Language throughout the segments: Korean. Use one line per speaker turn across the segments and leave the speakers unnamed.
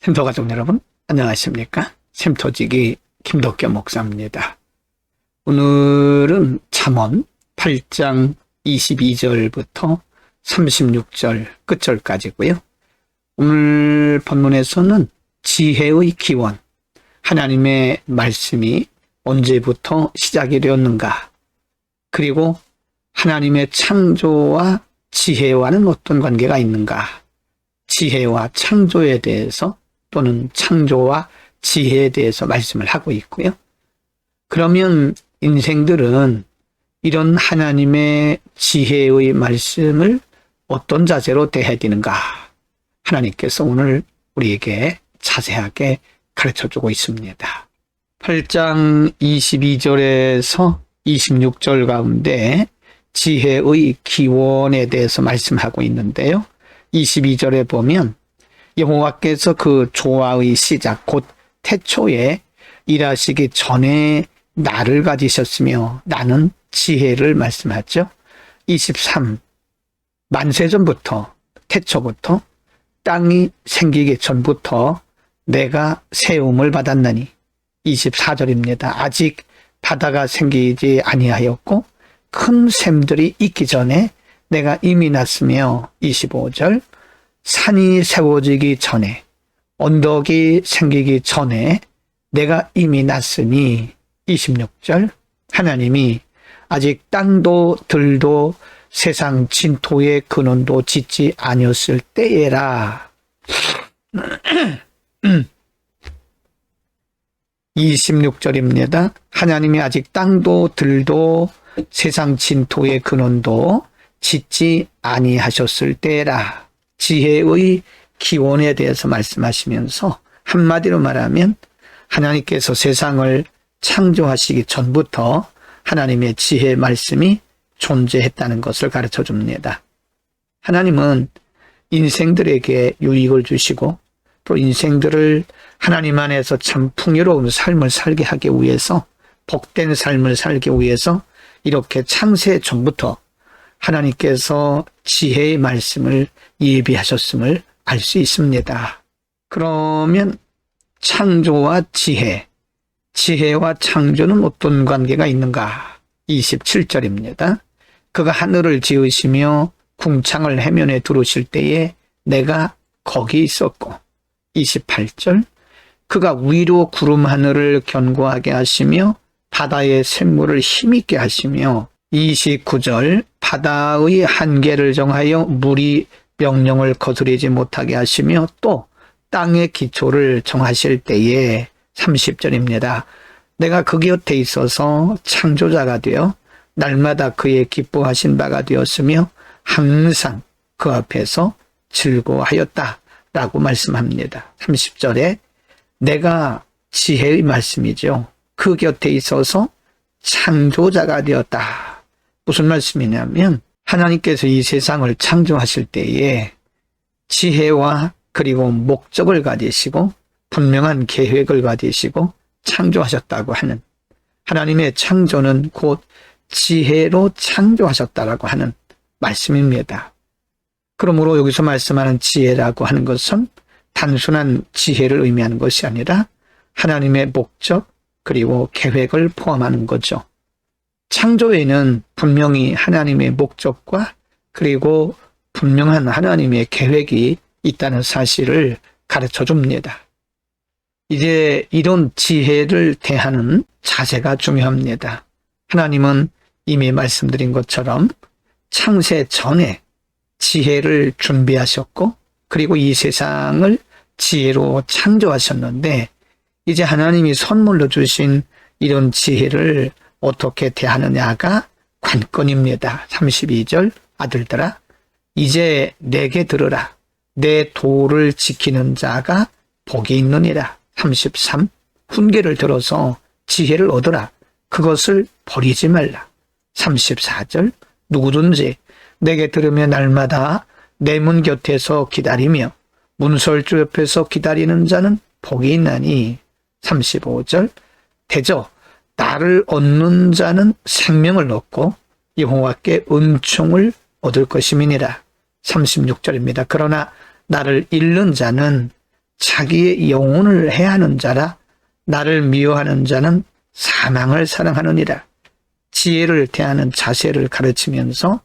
샘터 가족 여러분, 안녕하십니까? 샘터지기 김덕교 목사입니다. 오늘은 잠언 8장 22절부터 36절 끝절까지고요. 오늘 본문에서는 지혜의 기원, 하나님의 말씀이 언제부터 시작이 되었는가, 그리고 하나님의 창조와 지혜와는 어떤 관계가 있는가, 지혜와 창조에 대해서 또는 창조와 지혜에 대해서 말씀을 하고 있고요. 그러면 인생들은 이런 하나님의 지혜의 말씀을 어떤 자세로 대해야 되는가, 하나님께서 오늘 우리에게 자세하게 가르쳐주고 있습니다. 8장 22절에서 26절 가운데 지혜의 기원에 대해서 말씀하고 있는데요. 22절에 보면 여호와께서 그 조화의 시작 곧 태초에 일하시기 전에 나를 가지셨으며 나는 지혜를 말씀하죠. 23 만세전부터 태초부터 땅이 생기기 전부터 내가 세움을 받았나니. 24절입니다. 아직 바다가 생기지 아니하였고 큰 샘들이 있기 전에 내가 이미 났으며. 25절 산이 세워지기 전에 언덕이 생기기 전에 내가 이미 났으니. 26절 하나님이 아직 땅도 들도 세상 진토의 근원도 짓지 아니었을 때에라. 26절입니다. 하나님이 아직 땅도 들도 세상 진토의 근원도 짓지 아니하셨을 때라. 지혜의 기원에 대해서 말씀하시면서 한마디로 말하면 하나님께서 세상을 창조하시기 전부터 하나님의 지혜 말씀이 존재했다는 것을 가르쳐 줍니다. 하나님은 인생들에게 유익을 주시고 또 인생들을 하나님 안에서 참 풍요로운 삶을 살게 하기 위해서, 복된 삶을 살기 위해서 이렇게 창세 전부터 하나님께서 지혜의 말씀을 예비하셨음을 알 수 있습니다. 그러면 창조와 지혜, 지혜와 창조는 어떤 관계가 있는가? 27절입니다. 그가 하늘을 지으시며 궁창을 해면에 두르실 때에 내가 거기 있었고. 28절 그가 위로 구름 하늘을 견고하게 하시며 바다의 샘물을 힘있게 하시며. 29절 바다의 한계를 정하여 물이 명령을 거스르지 못하게 하시며 또 땅의 기초를 정하실 때에. 30절입니다. 내가 그 곁에 있어서 창조자가 되어 날마다 그의 기뻐하신 바가 되었으며 항상 그 앞에서 즐거워하였다 라고 말씀합니다. 30절에 내가 지혜의 말씀이죠. 그 곁에 있어서 창조자가 되었다. 무슨 말씀이냐면 하나님께서 이 세상을 창조하실 때에 지혜와 그리고 목적을 가지시고 분명한 계획을 가지시고 창조하셨다고 하는, 하나님의 창조는 곧 지혜로 창조하셨다라고 하는 말씀입니다. 그러므로 여기서 말씀하는 지혜라고 하는 것은 단순한 지혜를 의미하는 것이 아니라 하나님의 목적 그리고 계획을 포함하는 거죠. 창조에는 분명히 하나님의 목적과 그리고 분명한 하나님의 계획이 있다는 사실을 가르쳐 줍니다. 이제 이런 지혜를 대하는 자세가 중요합니다. 하나님은 이미 말씀드린 것처럼 창세 전에 지혜를 준비하셨고 그리고 이 세상을 지혜로 창조하셨는데 이제 하나님이 선물로 주신 이런 지혜를 어떻게 대하느냐가 관건입니다. 32절 아들들아 이제 내게 들으라. 내 도를 지키는 자가 복이 있느니라. 33 훈계를 들어서 지혜를 얻으라. 그것을 버리지 말라. 34절 누구든지 내게 들으며 날마다 내 문 곁에서 기다리며 문설주 옆에서 기다리는 자는 복이 있나니. 35절 대저 나를 얻는 자는 생명을 얻고 여호와께 은총을 얻을 것임이니라. 36절입니다. 그러나 나를 잃는 자는 자기의 영혼을 해하는 자라. 나를 미워하는 자는 사망을 사랑하느니라. 지혜를 대하는 자세를 가르치면서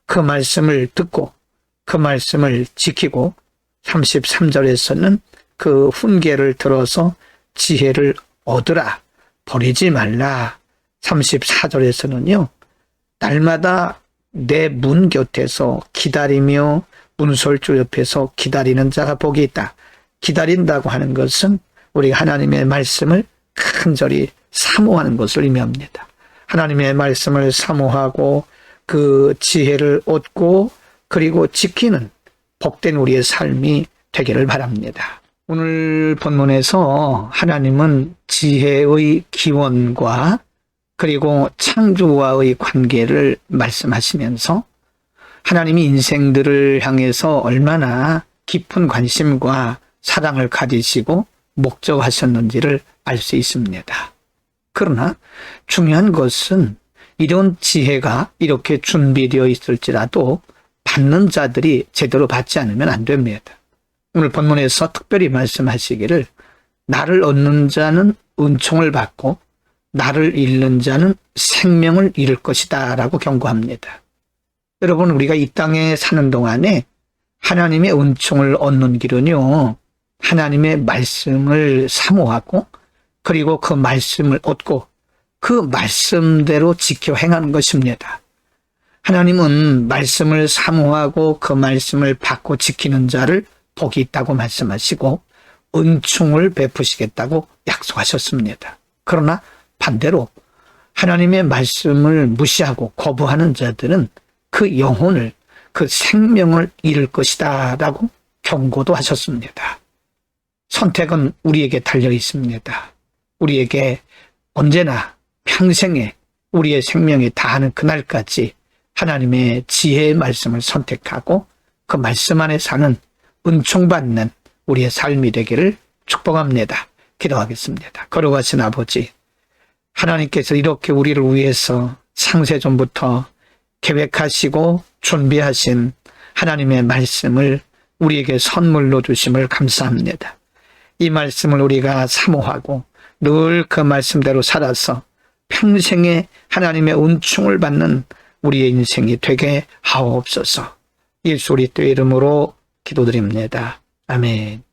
그 말씀을 듣고 그 말씀을 지키고 33절에서는 그 훈계를 들어서 지혜를 얻으라. 버리지 말라. 34절에서는요. 날마다 내 문 곁에서 기다리며 문설주 옆에서 기다리는 자가 복이 있다. 기다린다고 하는 것은 우리가 하나님의 말씀을 간절히 사모하는 것을 의미합니다. 하나님의 말씀을 사모하고 그 지혜를 얻고 그리고 지키는 복된 우리의 삶이 되기를 바랍니다. 오늘 본문에서 하나님은 지혜의 기원과 그리고 창조와의 관계를 말씀하시면서 하나님이 인생들을 향해서 얼마나 깊은 관심과 사랑을 가지시고 목적하셨는지를 알 수 있습니다. 그러나 중요한 것은 이런 지혜가 이렇게 준비되어 있을지라도 받는 자들이 제대로 받지 않으면 안 됩니다. 오늘 본문에서 특별히 말씀하시기를 나를 얻는 자는 은총을 받고 나를 잃는 자는 생명을 잃을 것이다 라고 경고합니다. 여러분, 우리가 이 땅에 사는 동안에 하나님의 은총을 얻는 길은요, 하나님의 말씀을 사모하고 그리고 그 말씀을 얻고 그 말씀대로 지켜 행하는 것입니다. 하나님은 말씀을 사모하고 그 말씀을 받고 지키는 자를 복이 있다고 말씀하시고 은총을 베푸시겠다고 약속하셨습니다. 그러나 반대로 하나님의 말씀을 무시하고 거부하는 자들은 그 영혼을, 그 생명을 잃을 것이다 라고 경고도 하셨습니다. 선택은 우리에게 달려 있습니다. 우리에게 언제나 평생에 우리의 생명이 다하는 그날까지 하나님의 지혜의 말씀을 선택하고 그 말씀 안에 사는 은총받는 우리의 삶이 되기를 축복합니다. 기도하겠습니다. 거룩하신 아버지, 하나님께서 이렇게 우리를 위해서 창세전부터 계획하시고 준비하신 하나님의 말씀을 우리에게 선물로 주심을 감사합니다. 이 말씀을 우리가 사모하고 늘 그 말씀대로 살아서 평생에 하나님의 은총을 받는 우리의 인생이 되게 하옵소서. 예수 그리스도의 이름으로 기도드립니다. 아멘.